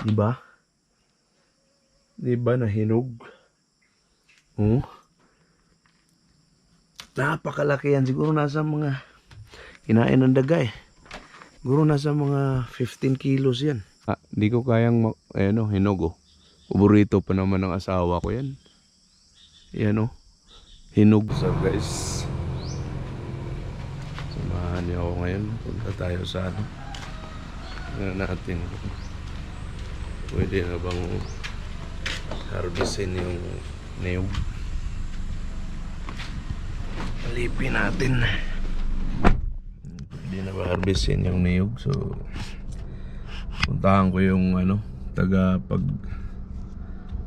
Diba? Diba nahinog? Oh. Napakalaki yan. Siguro nasa mga kinain ng daga eh. Siguro nasa mga 15 kilos yan. Di ko kayang hinog oh. Paborito pa naman ng asawa ko yan. Yan oh. Hinog. So guys, samahan niyo ako ngayon. Punta tayo sa natin. Pwede na bang harvestin yung niyog? Alipin natin. Pwede na ba harvestin yung niyog? So puntahan ko yung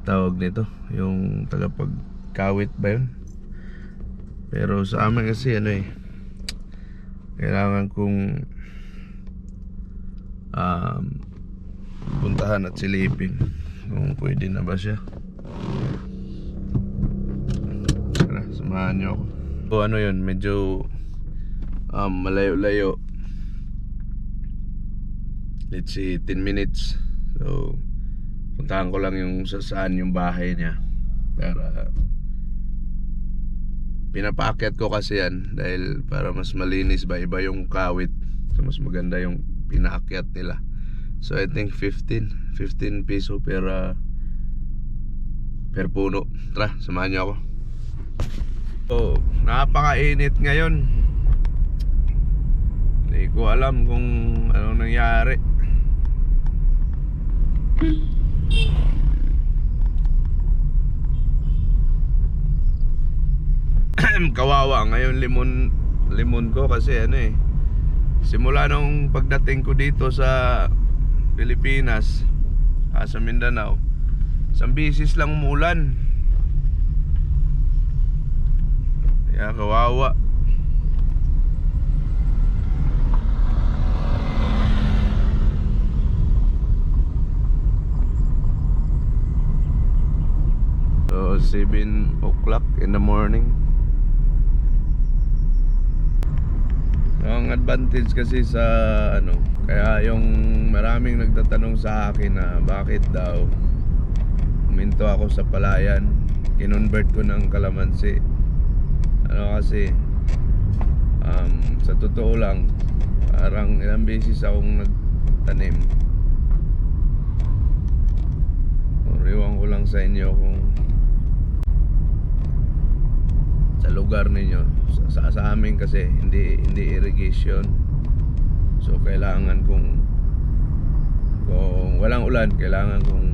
tawag nito, yung tagapagkawit ba yun? Pero sa amin kasi kailangan kong puntahan at silipin kung pwede na ba siya. Tara, samahan niyo ako. So yun, medyo malayo-layo. Let's say 10 minutes. So puntahan ko lang yung saan yung bahay niya. Para pinapaakyat ko kasi yan dahil para mas malinis ba, iba yung kawit. So mas maganda yung pinaakyat nila. So I think 15 piso per puno. Tara, samahan niyo ako. So napakainit ngayon. Hindi ko alam kung anong nangyari. Kawawa ngayon limon ko kasi simula nung pagdating ko dito sa Pilipinas, sa Mindanao, isang bisis lang umulan. Kaya kawawa. So 7 o'clock in the morning. Ang advantage kasi sa kaya yung maraming nagtatanong sa akin na bakit daw huminto ako sa palayan, kinonvert ko ng kalamansi. Kasi sa totoo lang, parang ilang beses akong nagtanim. Iwan ko lang sa inyo kung sa lugar ninyo, sa amin kasi hindi irrigation. So kailangan kung walang ulan, kailangan kong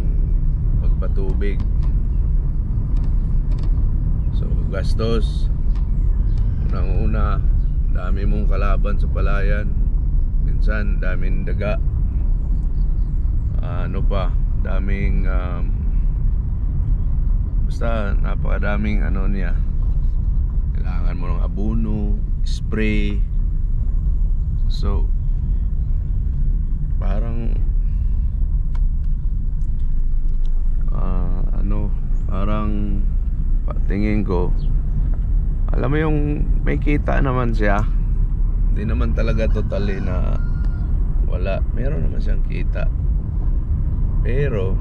magpatubig. So gastos. Unang-una, dami mong kalaban sa palayan. Minsan daming daga. Daming basta napakadaming niya. Kailangan mo ng abono, spray. So parang parang patingin ko, alam mo yung may kita naman siya. Hindi naman talaga totally na wala. Meron naman siyang kita, pero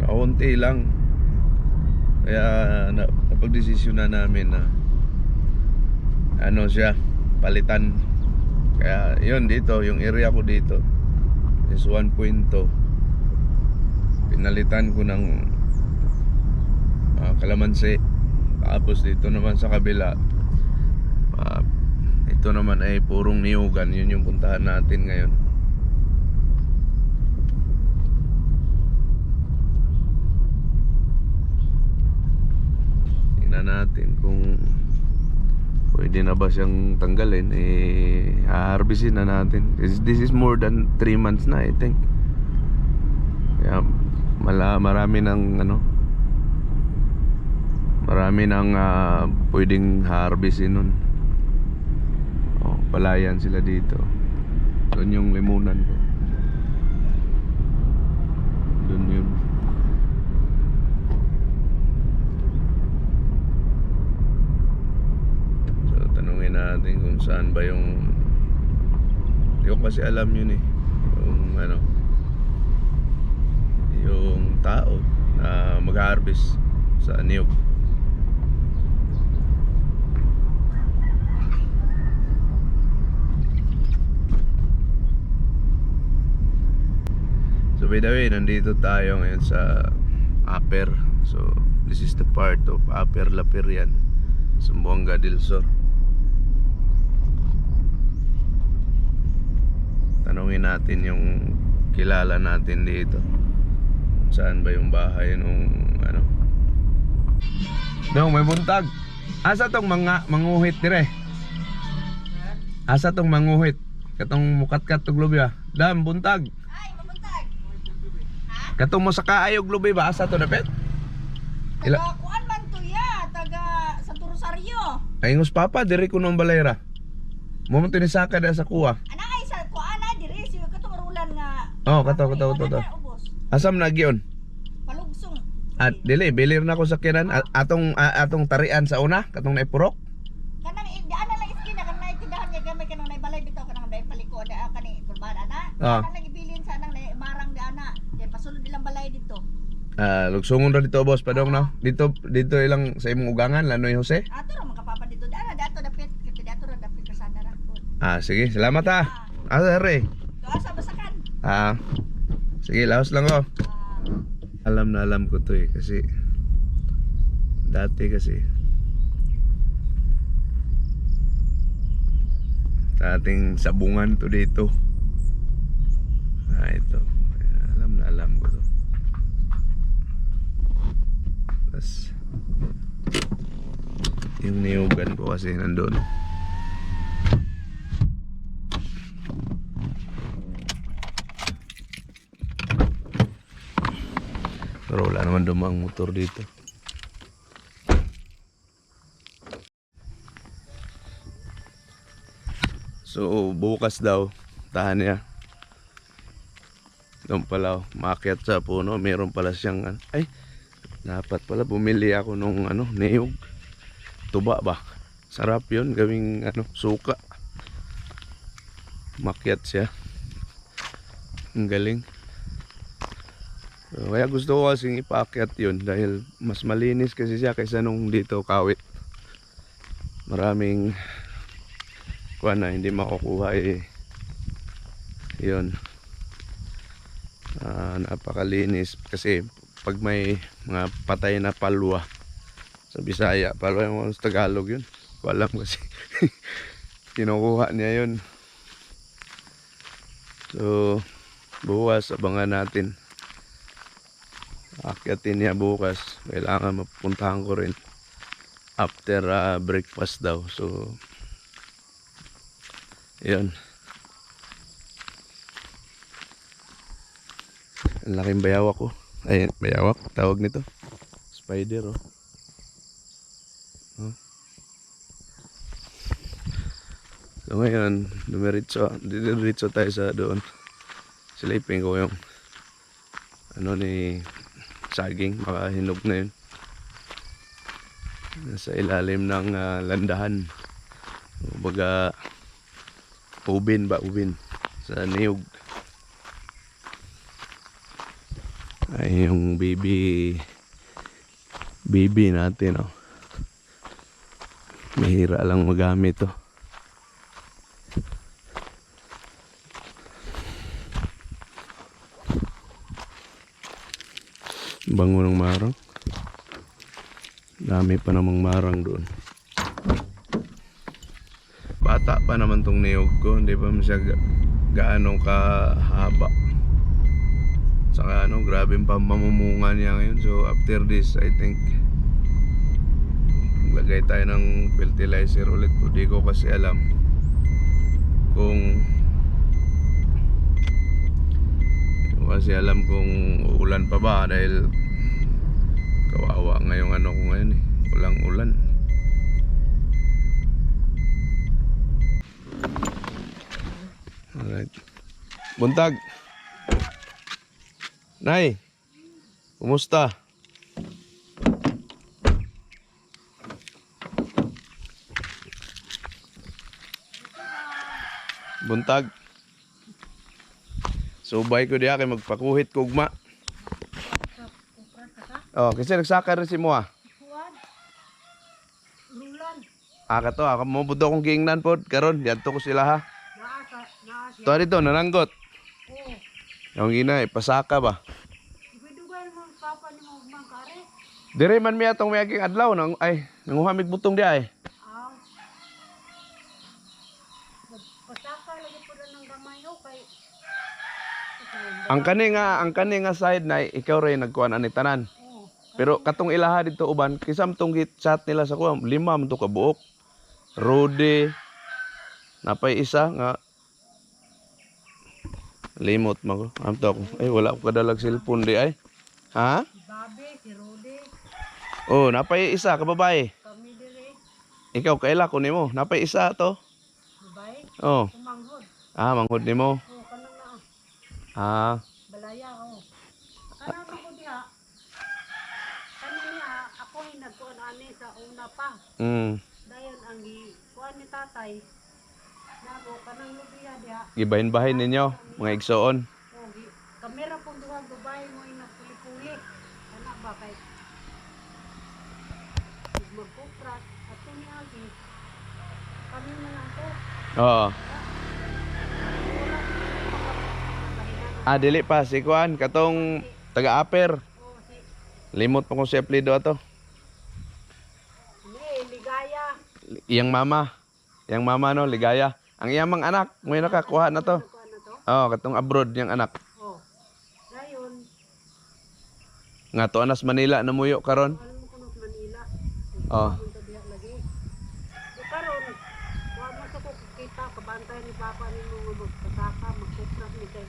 kaunti lang. Kaya napagdesisyon na namin na siya, palitan. Kaya yun, dito, yung area ko dito is 1.2. Pinalitan ko ng kalamansi. Tapos dito naman sa kabila, ito naman ay purong niyugan. Yun yung puntahan natin ngayon. Tingnan natin kung pwede na ba siyang tanggalin. Harvestin na natin. This is more than 3 months na, I think. Kaya marami ng pwedeng harvestin nun. Palayan sila dito. Doon yung limunan ko. Doon yun. So tanungin natin kung saan ba yung, hindi ko kasi alam yun yung mag-harvest sa niyog. So by the way, nandito tayo ngayon sa Upper. So this is the part of Upper Lapirian, Zamboanga del Sur. Tanungin natin yung kilala natin dito. Saan ba yung bahay nung ano? Dong, may buntag. Asa tong mga manguhit dire? Asa tong manguhit? Katong mukat-kat tong lubi ah. Dam, buntag. Katong mo sa kaayog lubi ba? Asa to dapit? Taga kuan man to ya, taga Santo Rosario. Ayngos papa, diri ko nung balayra. Mo man tinisaka da sa kuha. Ana ay sa kuan na diri si kato marulan nga. Oh, kato. Asam na giyon? Palugsong. At dili, bilir na ko sa kinan atong tarian sa una, katong naipurok. Kanang ana lang iskina kanang naitindahan niya gamay kanang naibalay bitaw kanang dai paliko da kani kurbana na. Kanang nagibilin sa nang marang da ana. Kay pasulod ilang balay dito. Lugsungon ra dito boss padong no. Dito ilang sa imong ugangan Lanoy Jose. Ato ra makapapa dito ana dato dapit kay dato ra dapit kasada ra. Sige, salamat ha. Re. Doa sa basakan. Sige, laos lang ko. Alam na alam ko to kasi dati kasi sa ating sabungan to dito. Ito. Alam na alam ko to. Tapos yung niyugan ko kasi nandun. Pero wala naman dumang motor dito. So bukas daw tahan niya. Doon pala maakyat sa puno. Meron pala siyang dapat pala bumili ako nung niyog. Tuba ba? Sarap yun gawing suka. Maakyat siya. Ang galing. So, kaya gusto ko kasing ipaakyat yun dahil mas malinis kasi siya kaysa nung dito kawit. Maraming kuwan na hindi makukuha yun. Napakalinis kasi pag may mga patay na palwa sa Bisaya, palwa yung sa Tagalog yun. Ko alam kasi kinukuha niya yun. So bukas abangan natin. Akyatin niya bukas. Kailangan mapuntahan ko rin after breakfast daw. So yun. Ang laking bayawak ko. Ay, bayawak tawag nito. Spider oh. So ngayon dumiritso tayo sa doon. Silipin ko yung ni saging, baka hinog na yun. Nasa ilalim ng landahan. Baga ubin sa niyog. Ay yung baby natin oh. Mahira lang magamit oh. Bango ng marang. Dami pa namang marang doon. Bata pa naman tong niyog ko. Hindi pa siya gaano kahaba. Saka grabe pa mamumunga niya ngayon. So after this I think maglagay tayo ng fertilizer ulit. Hindi ko kasi alam kung uulan pa ba dahil kawawa ngayong ko ngayon walang ulan. Alright. Buntag. Nay. Kumusta? Buntag. Subay ko diya kay magpakuhit kugma. Oh, kasi nagsaka rin si mo ah. Kuwan. Lulan. Kato mo budo akong giingnan pod karon didto ko sila ha. Naa siya. To dito nananggot. Oo. Yung ina ipasaka ba. Ipidugan mo papa ni mo mangkare. Dire man mi atong mayaging adlaw nang ay nanguhamig butong di ay. Aw. Pasaka lagi po ng gamay o kay Ang kani nga side na ikaw rin nagkuan ani tanan. Oo. Pero katong ilaha dito uban kisam tong chat nila sa kuha 5 man to ka buok. Rode napay isa nga limot man ko. Amto ako. Ay wala ko kadalag cellphone di ay. Ha? Si Babe, si Rode, Oh, napay isa ka babae. kami dire, Ikaw kaila ko nimo. Napay isa to. babae, Oh. tumanghod. Manghod nimo. Oo, kanang na, Balaya oo. Kanang ko diha, kani niya, ako hinagkuhan ani sa una pa. Dayon ang kuan ni tatay, nago kanang lubiya diha, Gibahin-bahin ninyo mga igsoon. o kamera pong duha babae mo inapuli-puli. Kana ba kay magkupras, ato ni Agi, kami na lang to. Oo. Wala, Dili pa si kuan katong taga-aper. oo, si Limot pa kung si apelyido ato. Ligaya. Iyang mama no, Ligaya. Ang iyamang anak, mo nakakuha na to. Kuan na to. Oh, katong abroad yang anak. Oh. Dayon, Nga to anas Manila namuyo karon. alam mo kuno sa Manila. Oh. Punta diha lagi. Di karon, wa mo sa ko kita kabantay ni papa ni mo magpasaka, magkupras ni kay.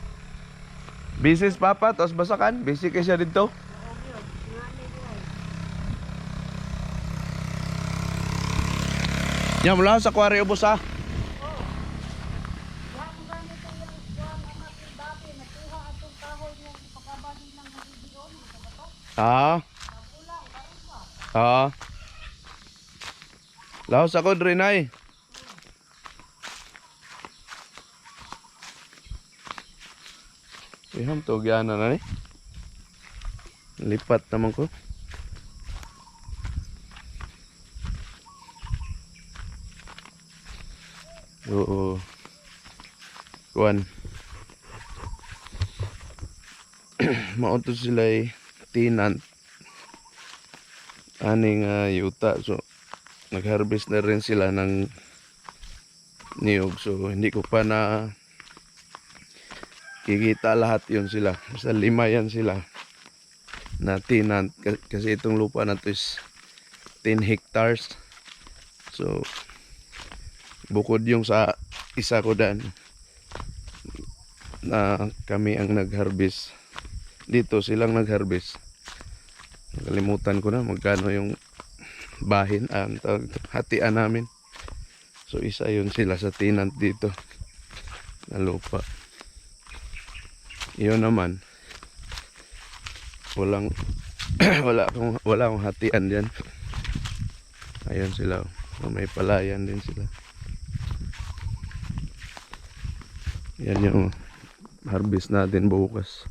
Busy si papa, tos basakan. Busy kay siya dito. Oo, gyud. Ngani diha. Nya mula sa kwari ubos ha. Oh. Wa mo gani to yang kuan anak ni Babe nakuha atong kahoy niya pakabali lang video mo sa bato. Kapulang karon pa. Lahos ako dre nay. Iham to gyana na ni. Lipat naman ko. Oo. Kuan. Mauto sila tenant. Aning yuta. So, nag-harvest na rin sila ng niyog. So, hindi ko pa na kikita lahat yun sila. Basta 5 yan sila na tenant. Kasi itong lupa na to is 10 hectares. So, bukod yung sa isa ko dan na kami ang nag-harvest. Dito silang nag-harvest. Nakalimutan ko na magkano yung bahin hatian namin. So isa yun sila sa tenant dito na lupa. Iyon naman walang wala akong hatian diyan. Ayun sila. May palayan din sila. Yan yung harvest natin bukas.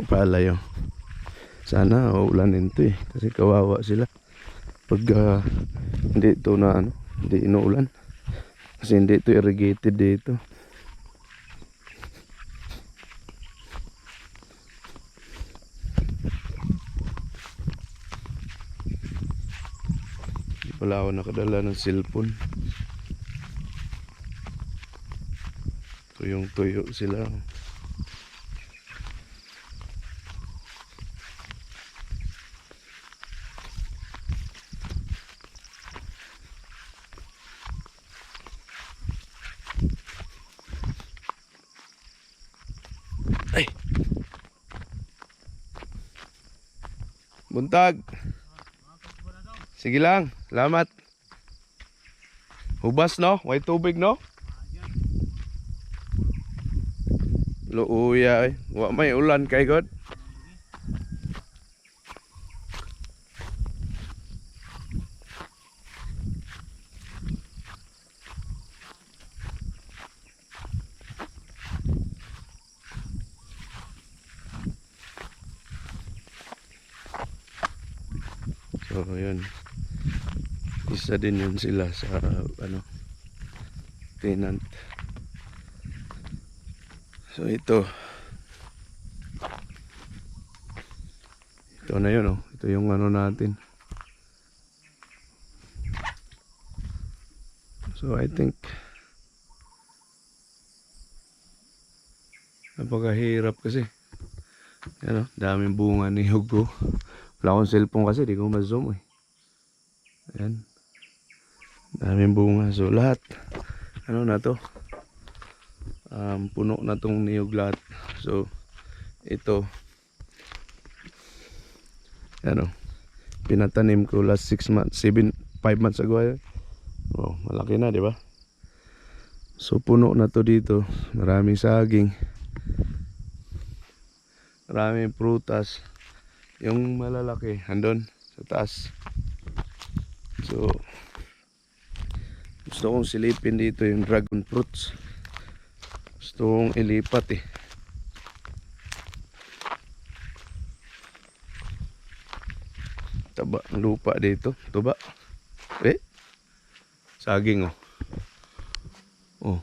Palayo. Sana ulanin to kasi kawawa sila pag hindi ito na hindi inuulan kasi hindi ito irrigated dito. Wala ako nakadala ng cellphone. Tuyong-tuyo sila. Ay. Buntag. Sige lang, salamat. Hubas no, may tubig no. Luuya wa may ulan kay god. So yun, isa din yun sila sa ano, tenant. So ito na yun, oh. Ito yung ano natin. So I think napakahirap kasi. Ano, daming bunga ni Hugo. Wala akong cellphone kasi, di ko ma-zoom eh. Ayan. Daming bunga. So lahat, ano na to? Puno na tong niyog lahat. So ito, ano, pinatanim ko last 6 months, 5 months ago. Oh, malaki na, di ba? So puno na to dito. Maraming saging. Maraming prutas. Yung malalaki andun sa taas. So gusto kong silipin dito yung dragon fruits. Gusto kong ilipat eh. Taba ang lupa dito. Tuba. Saging oh. Oh.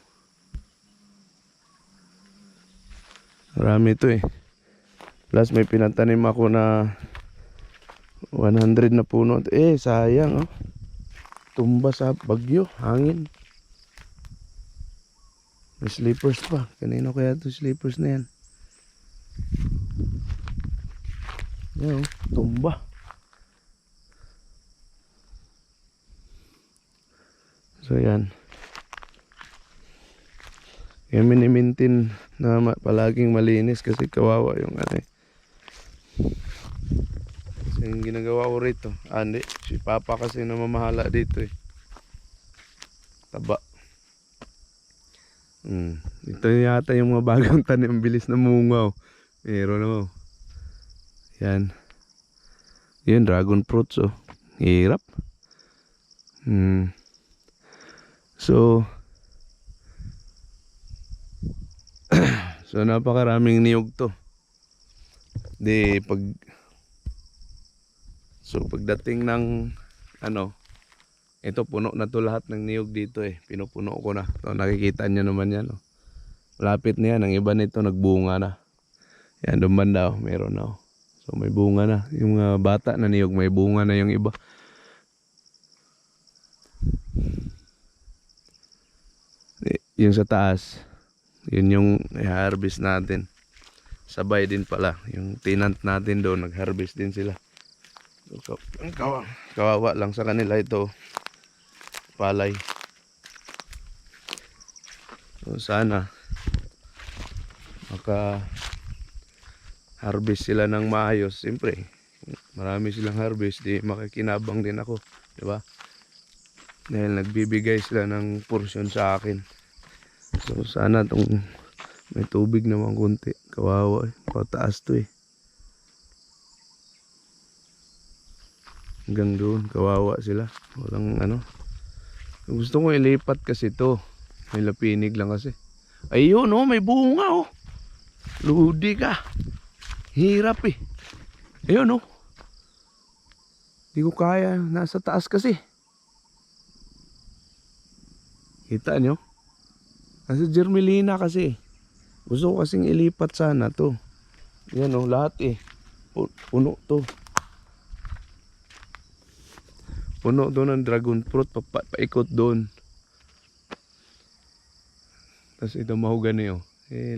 Marami ito eh. Plus may pinatanim ako na 100 na puno. Sayang oh. Tumba sa bagyo, hangin. May slippers pa. Kanino kaya ito slippers na yan? Yan oh, tumba. So yan. Kaya minimintin na palaging malinis kasi kawawa yung ano eh. Kasi yung ginagawa ko rito. Hindi. Si Papa kasi namamahala dito eh. Taba. Ito yata yung mga bagong tanim. Ang bilis na mungaw. Meron na oh. Yan. Yan, dragon fruits oh. Hirap. So napakaraming niyog to. Pagdating ng ano, ito puno na to lahat ng niyog dito eh. Pinupuno ko na. So, nakikita niyo naman yan oh. Malapit na yan. Ang iba nito nagbunga na. Yan, dumanda oh. Meron na oh. So may bunga na. Yung bata na niyog may bunga na yung iba. Yung sa taas, yun yung i-harvest natin. Sabay din pala. Yung tenant natin doon, nag-harvest din sila. So, kawawa lang sa kanila ito. Palay. So, sana maka-harvest sila ng maayos. Siyempre, marami silang harvest. Di makikinabang din ako. Diba? Dahil nagbibigay sila ng portion sa akin. So sana tong may tubig naman konti. Kawawa eh. Pataas to eh. Hanggang doon. Kawawa sila. Walang ano. Gusto ko ilipat kasi to. May lapinig lang kasi. Ayun oh. May bunga oh. Ludi ka. Hirap eh. Ayun oh. Di ko kaya. Nasa taas kasi. Kita nyo? Nasa germelina kasi. Gusto ko kasing ilipat sana to. Yan o, lahat eh. Puno to. Puno to ng dragon fruit. Paikot doon. Tapos ito mahogany o.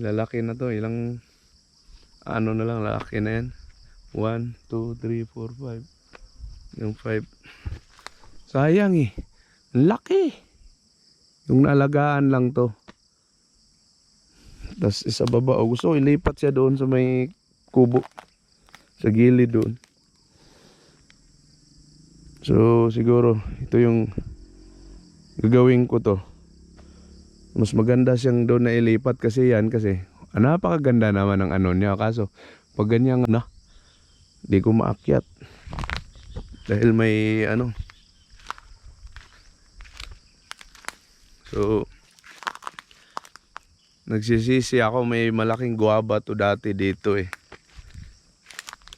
Lalaki na to. Ilang ano na lang, lalaki na yan. 1, 2, 3, 4, 5. Yung 5. Sayang eh. Laki. Yung naalagaan lang to. Tapos isa baba. O gusto ilipat siya doon sa may kubo. Sa gilid doon. So siguro ito yung gagawin ko to. Mas maganda siyang doon na ilipat kasi yan. Kasi napakaganda naman ng ano niya. Kaso pag ganyan na, di ko maakyat. Dahil may ano. So nagsisisi ako, may malaking guava to dati dito eh.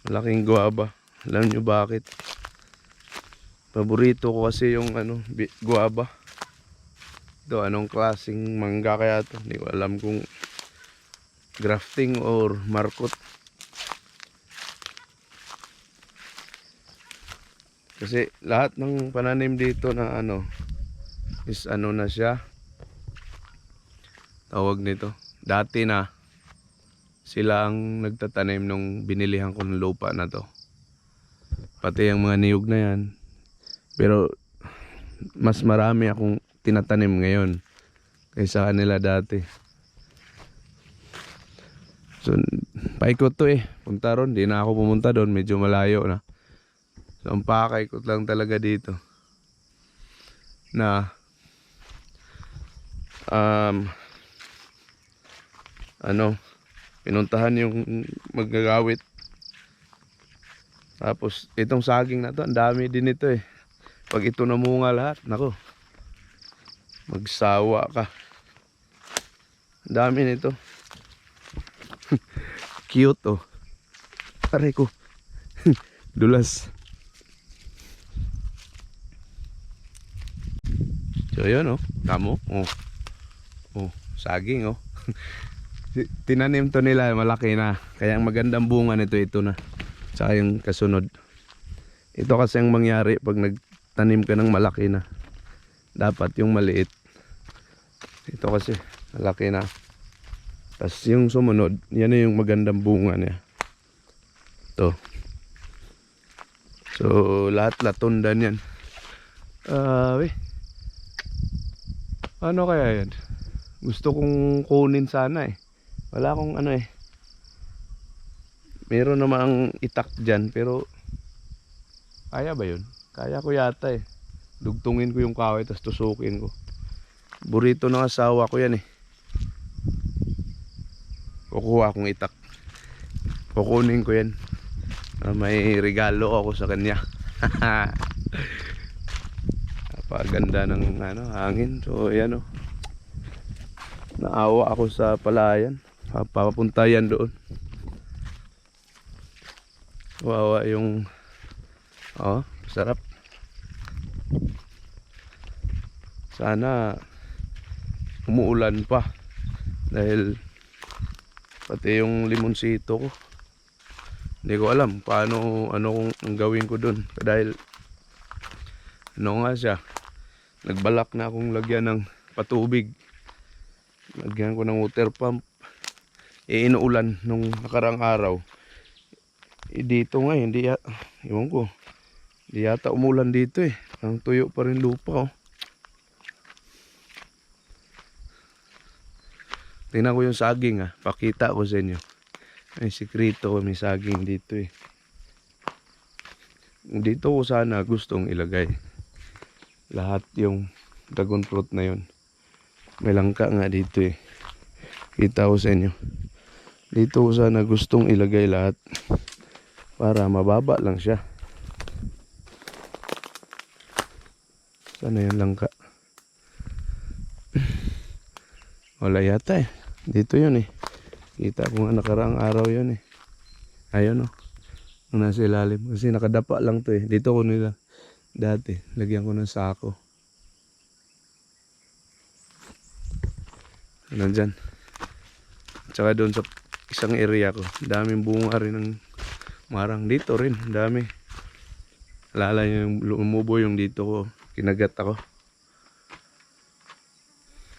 Malaking guava. Alam nyo bakit? Paborito ko kasi yung ano, guava. Ito, anong klaseng mangga kaya to? Hindi ko alam kung grafting or markot. Kasi lahat ng pananim dito na ano is ano na siya. Tawag nito. Dati na sila ang nagtatanim nung binilihan ko ng lupa na to. Pati yung mga niyog na yan. Pero mas marami akong tinatanim ngayon kaysa kanila dati. So, paikot to eh. Punta ron, di na ako pumunta doon. Medyo malayo na. So, ang pakaikot lang talaga dito. Na, pinuntahan yung maggagawit. Tapos, itong saging na to, ang dami din ito eh. Pag ito namunga lahat, nako, magsawa ka. Ang dami nito. Cute oh. Pare ko. Dulas. So yun oh. Tamo. Oh. Oh, saging oh. Tinanim to nila, malaki na. Kaya ang magandang bunga nito ito na. Tsaka yung kasunod. Ito kasi ang mangyari pag nagtanim ka ng malaki na. Dapat yung maliit. Ito kasi malaki na. Tapos yung sumunod, yan na yung magandang bunga niya. Ito. So, lahat latundan yan. Ano kaya yan? Gusto kong kunin sana eh. Wala akong ano eh. Meron namang itak dyan, pero kaya ba yun? Kaya ko yata eh. Dugtungin ko yung kahoy, tapos tusukin ko. Burrito ng asawa ko yan eh. Kukuha akong itak. Kukunin ko yan. May regalo ako sa kanya. Napaganda ng ano, hangin. So ayan o. Naawa ako sa palayan. Papapunta yan doon. Wawa yung sarap. Sana umuulan pa. Dahil pati yung limonsito ko, hindi ko alam paano, ano kung gawin ko dun. Dahil ano nga siya, nagbalak na akong lagyan ng patubig. Lagyan ko ng water pump. Inuulan nung nakarang araw. Dito nga hindi ewan ko, hindi yata umulan dito eh. Ang tuyo pa rin lupa oh. Tingnan ko yung saging pakita ko sa inyo. May sikreto, may saging dito eh. Dito ko sana gustong ilagay lahat yung dragon fruit na yun. May langka nga dito eh. Kita ko sa inyo. Dito ko sana gustong ilagay lahat para mababa lang siya. Sana yung langka. Wala yata eh. Dito yun eh. Kita ko nga nakaraang araw yun eh. Ayun oh. Ang nasa ilalim. Kasi nakadapa lang to eh. Dito ko nila dati. Lagyan ko ng sako. Nandyan. Tsaka doon sa isang area ko. Daming bunga rin ng marang. Dito rin. Dami. Alala yung lumubo yung dito ko. Kinagat ako.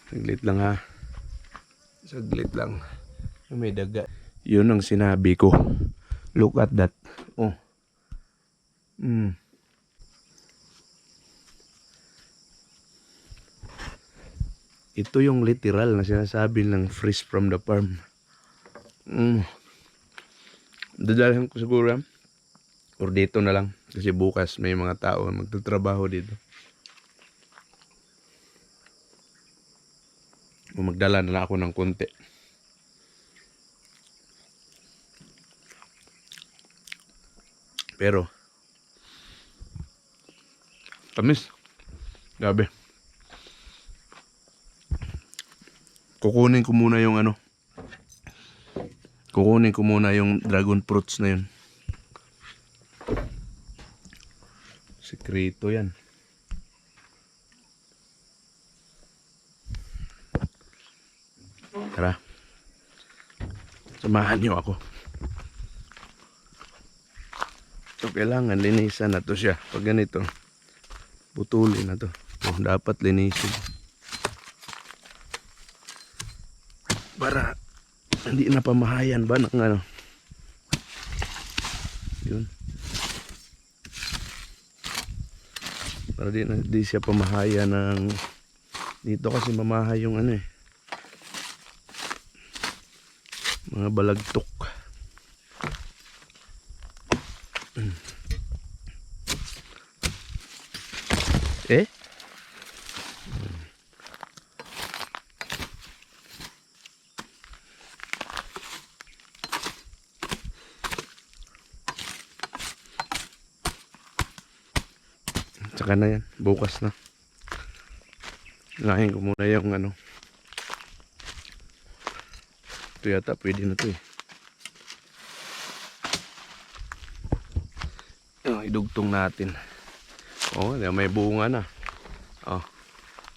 Saglit lang ha. Saglit lang. May daga. Yun ang sinabi ko. Look at that. Oh. Ito yung literal na sinasabi ng fresh from the farm. Dadalhin ko siguro or dito na lang. Kasi bukas may mga tao magtatrabaho dito. O magdala na lang ako ng konti. Pero tamis. Gabi. Kukunin ko muna yung ano. Kukunin ko muna yung dragon fruits na yun. Sikreto yan. Tara. Samahan niyo ako. So, kailangan linisan na to siya. Pag ganito, putulin na to. So, dapat linisin. Para hindi na pamahayan ba ng ano. Yun. Para di siya pamahayan ng dito kasi mamahay yung ano eh. Mga balagtok. Eh? Tsaka na yan. Bukas na. Lahin ko muna yung ano. Ito yata pwede na to eh. Oh, idugtong natin. Oh, may bunga na. Oh,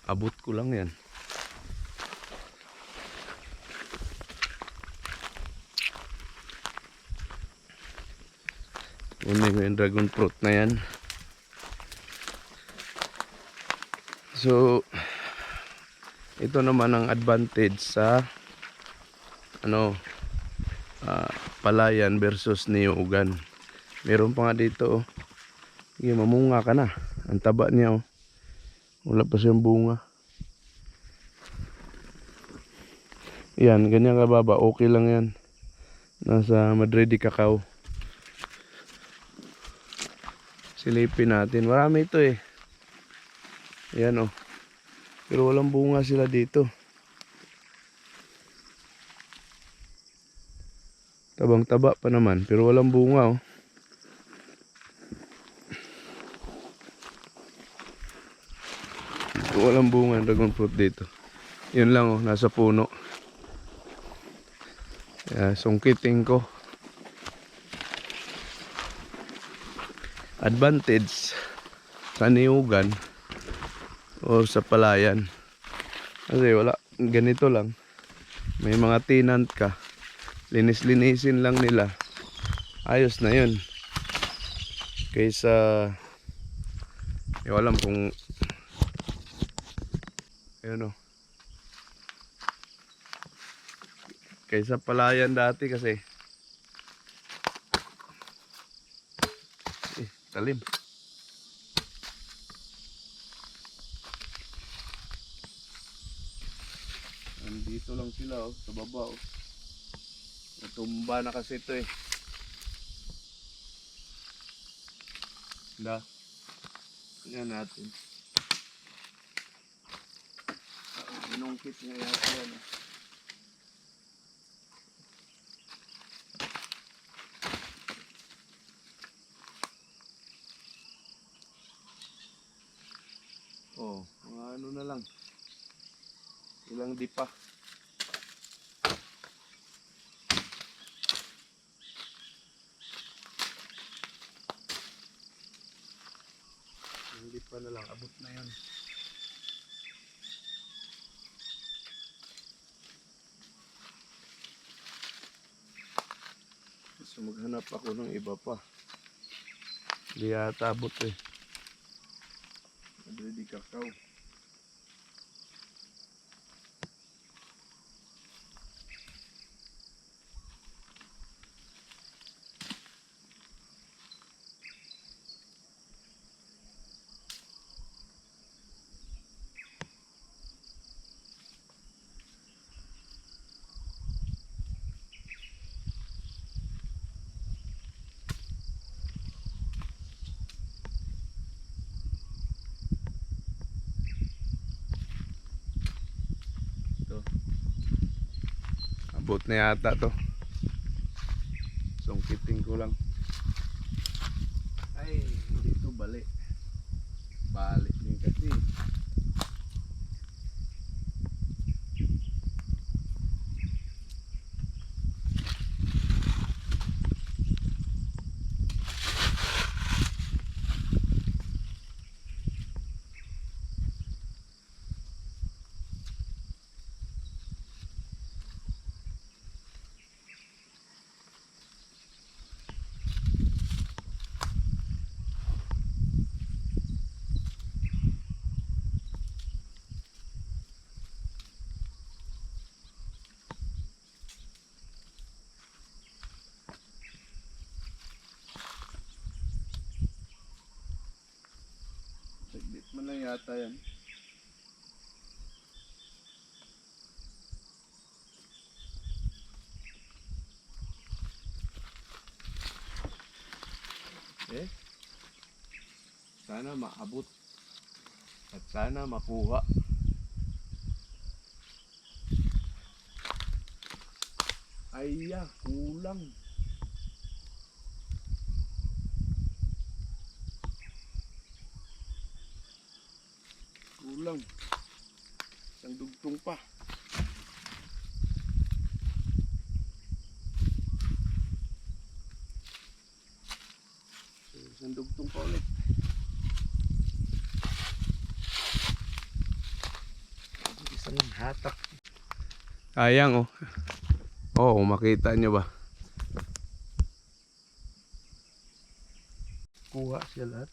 abot ko lang yan. Kunin ko yung dragon fruit na yan. So, ito naman ang advantage sa ano, palayan versus niyugan. Meron pa nga dito oh. Sige, mamunga ka na. Ang taba niya oh. Wala pa siyang bunga. Yan, ganyan kababa. Okay lang yan. Nasa Madrid Cacao. Silipin natin. Marami ito eh. Yan oh. Pero walang bunga sila dito. Tabang-taba pa naman. Pero walang bunga oh. Walang bunga ng dragon fruit dito. Yun lang oh, nasa puno. Sungkitin ko. Advantage sa niyugan o sa palayan. Kasi wala, ganito lang. May mga tenant ka. Linis-linisin lang nila. Ayos na yun. Kaysa, alam kung ayun o. Kaysa palayan dati kasi talim. Nandito lang sila oh, sa baba oh. Natumba na kasi ito eh. Tingnan natin. Binungkit nga yata yan eh. Oh, mga ano na lang. Ilang dipa. Ilang dipa na lang, abot na yan. So maghanap ako ng iba pa. Hindi yata abot eh. Madrid Cacao. Abot na yata to. Sungkitin ko lang. Ay, dito balik. Balik din kasi. yata yan. Sana maabot at sana makuha. Ay, kulang. Kulang. Isang dugtong pa. Isang dugtong pa ulit. Isang hatak. Sayang oh. Oo, makita nyo ba? Kuha siya lahat.